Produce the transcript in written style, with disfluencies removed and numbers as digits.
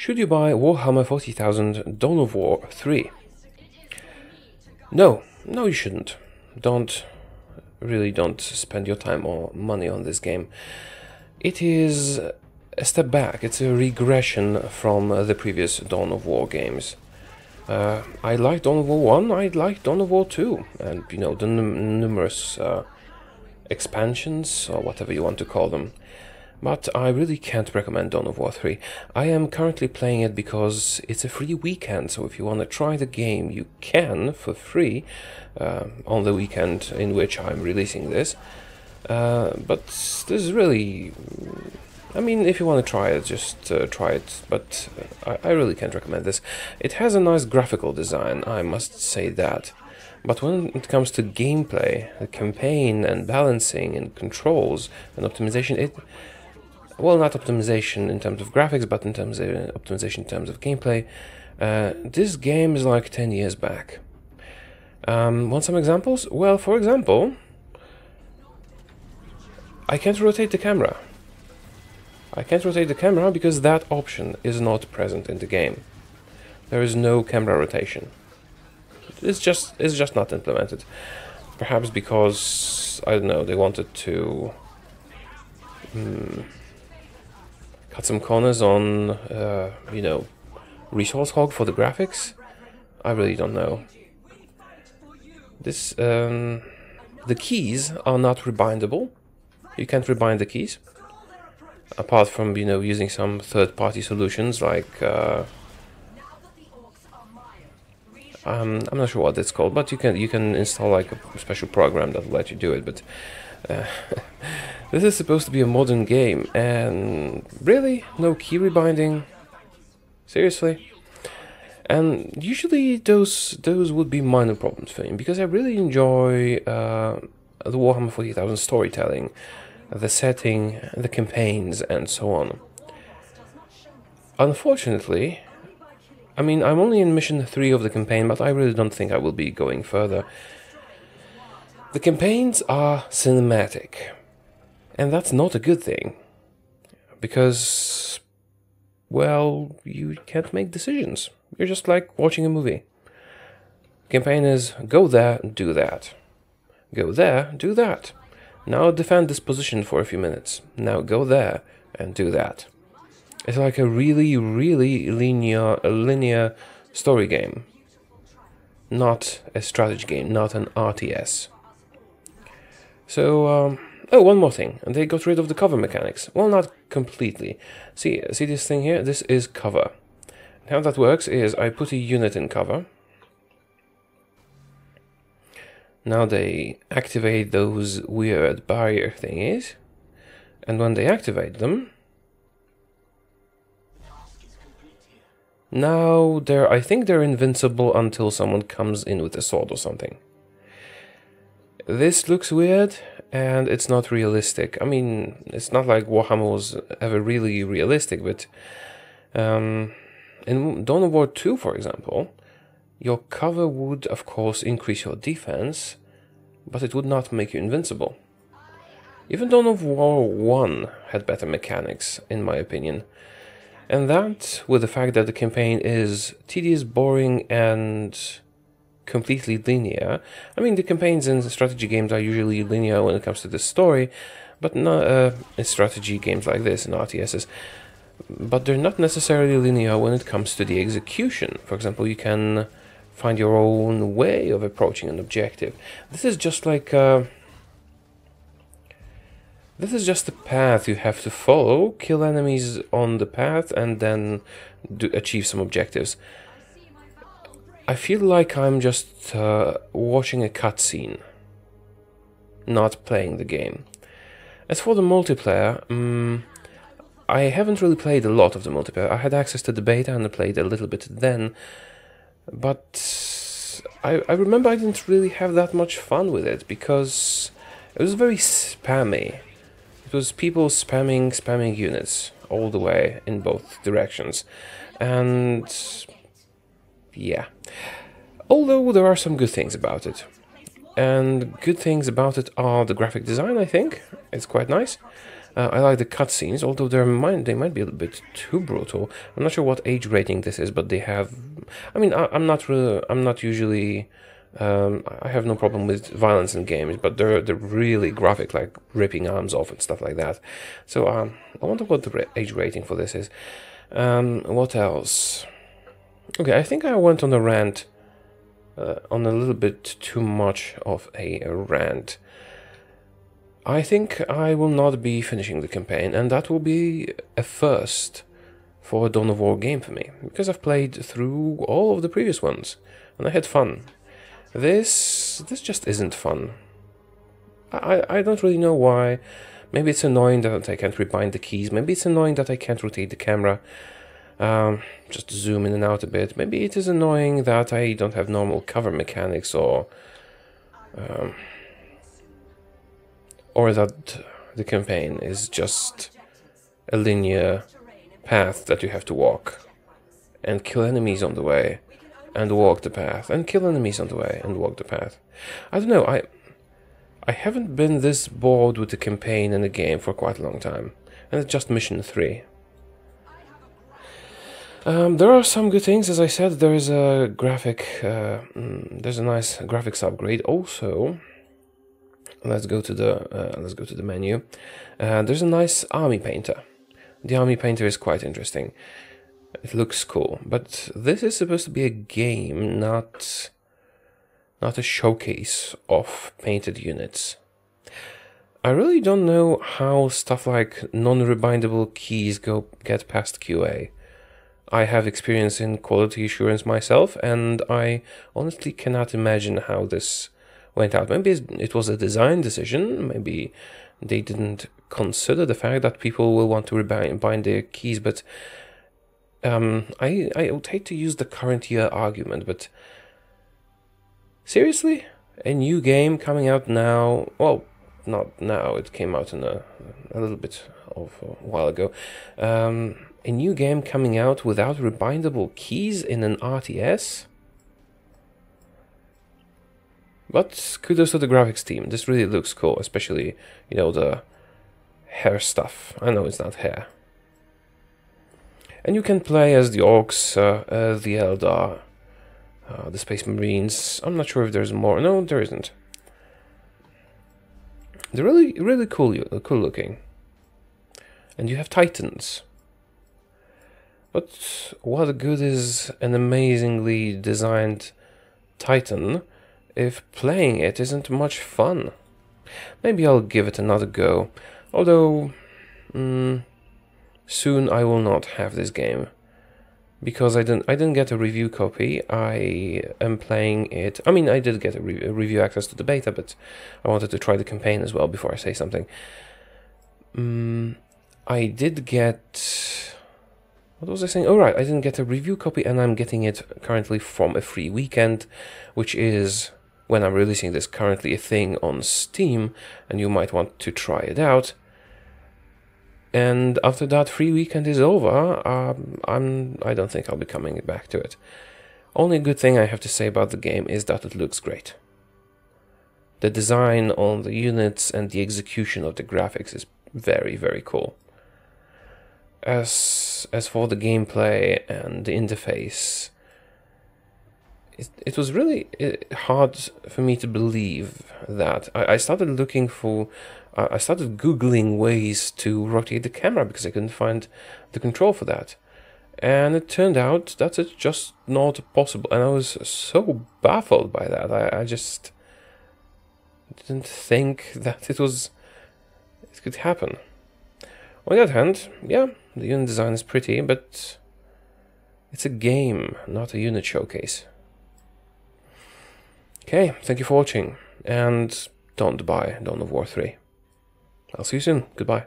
Should you buy Warhammer 40,000 Dawn of War 3? No, you shouldn't. Really don't spend your time or money on this game. It is a step back, it's a regression from the previous Dawn of War games. I like Dawn of War 1, I like Dawn of War 2, and you know, the numerous expansions, or whatever you want to call them. But I really can't recommend Dawn of War 3. I am currently playing it because it's a free weekend, so if you want to try the game, you can for free on the weekend in which I'm releasing this. But this is really... I mean, if you want to try it, just try it, but I really can't recommend this. It has a nice graphical design, I must say that. But when it comes to gameplay, the campaign and balancing and controls and optimization, well, not optimization in terms of graphics, but in terms of optimization in terms of gameplay, this game is like 10 years back. Want some examples? Well, for example, I can't rotate the camera. I can't rotate the camera because that option is not present in the game. There is no camera rotation. It's just not implemented. Perhaps because, I don't know, they wanted to cut some corners on, you know, resource hog for the graphics. I really don't know. This, the keys are not rebindable. You can't rebind the keys. Apart from, you know, using some third-party solutions like, I'm not sure what it's called, but you can install like a special program that will let you do it. But this is supposed to be a modern game, and really, no key rebinding. Seriously. And usually those would be minor problems for me, because I really enjoy the Warhammer 40,000 storytelling, the setting, the campaigns, and so on. Unfortunately, I mean, I'm only in mission 3 of the campaign, but I really don't think I will be going further. The campaigns are cinematic, and that's not a good thing, because, well, you can't make decisions. You're just like watching a movie. Campaign is, go there, do that. Go there, do that. Now defend this position for a few minutes. Now go there and do that. It's like a really, really linear story game. Not a strategy game, not an RTS. So, oh, one more thing. They got rid of the cover mechanics. Well, not completely. See this thing here? This is cover. How that works is I put a unit in cover. Now they activate those weird barrier thingies, and when they activate them, now I think they're invincible until someone comes in with a sword or something. This looks weird, and it's not realistic. I mean, it's not like Warhammer was ever really realistic, but in Dawn of War 2, for example, your cover would, of course, increase your defense, but it would not make you invincible. Even Dawn of War 1 had better mechanics, in my opinion. And that, with the fact that the campaign is tedious, boring, and completely linear. I mean, the campaigns in strategy games are usually linear when it comes to the story, but not in strategy games like this, in RTSs. But they're not necessarily linear when it comes to the execution. For example, you can find your own way of approaching an objective. This is just like this is just the path you have to follow, kill enemies on the path, and then achieve some objectives. I feel like I'm just watching a cutscene, not playing the game. As for the multiplayer, I haven't really played a lot of the multiplayer. I had access to the beta and I played a little bit then. But I remember I didn't really have that much fun with it, because it was very spammy. It was people spamming units all the way in both directions. And yeah. Although there are some good things about it. And good things about it are the graphic design, I think. It's quite nice. I like the cutscenes, although they might be a little bit too brutal. I'm not sure what age rating this is, but they have. I mean, I'm not usually. I have no problem with violence in games, but they're really graphic, like ripping arms off and stuff like that. So I wonder what the age rating for this is. What else? Okay, I think I went on a rant, on a little bit too much of a rant. I think I will not be finishing the campaign, and that will be a first for a Dawn of War game for me, because I've played through all of the previous ones, and I had fun. This just isn't fun. I don't really know why. Maybe it's annoying that I can't rebind the keys, maybe it's annoying that I can't rotate the camera, just zoom in and out a bit. Maybe it is annoying that I don't have normal cover mechanics, or that the campaign is just a linear path that you have to walk and kill enemies on the way and walk the path and kill enemies on the way and walk the path. I don't know, I haven't been this bored with the campaign in the game for quite a long time, and it's just mission 3. There are some good things, as I said. There is a there's a nice graphics upgrade. Also, let's go to the menu. There's a nice army painter. The army painter is quite interesting. It looks cool, but this is supposed to be a game, not a showcase of painted units. I really don't know how stuff like non-rebindable keys get past QA. I have experience in quality assurance myself, and I honestly cannot imagine how this went out. Maybe it was a design decision, maybe they didn't consider the fact that people will want to rebind their keys, but I would hate to use the current year argument, but seriously? A new game coming out now? Well, not now, it came out in a little bit of a while ago. A new game coming out without rebindable keys in an RTS? But kudos to the graphics team, this really looks cool, especially, you know, the hair stuff. I know it's not hair. And you can play as the Orcs, the Eldar, the Space Marines. I'm not sure if there's more. No, there isn't. They're really cool looking. And you have Titans. But what good is an amazingly designed Titan if playing it isn't much fun? Maybe I'll give it another go. Although, soon I will not have this game, because I didn't get a review copy. I am playing it. I mean, I did get a review access to the beta, but I wanted to try the campaign as well before I say something. I did get. What was I saying? Oh right, I didn't get a review copy, and I'm getting it currently from a free weekend, which is, when I'm releasing this, currently a thing on Steam, and you might want to try it out. And after that free weekend is over, I don't think I'll be coming back to it. Only good thing I have to say about the game is that it looks great. The design on the units and the execution of the graphics is very, very cool. As for the gameplay and the interface, it was really hard for me to believe that. I started looking for, I started Googling ways to rotate the camera because I couldn't find the control for that. And it turned out that it's just not possible. And I was so baffled by that. I just didn't think that it could happen. On the other hand, yeah, the unit design is pretty, but it's a game, not a unit showcase. Okay, thank you for watching, and don't buy Dawn of War 3. I'll see you soon. Goodbye.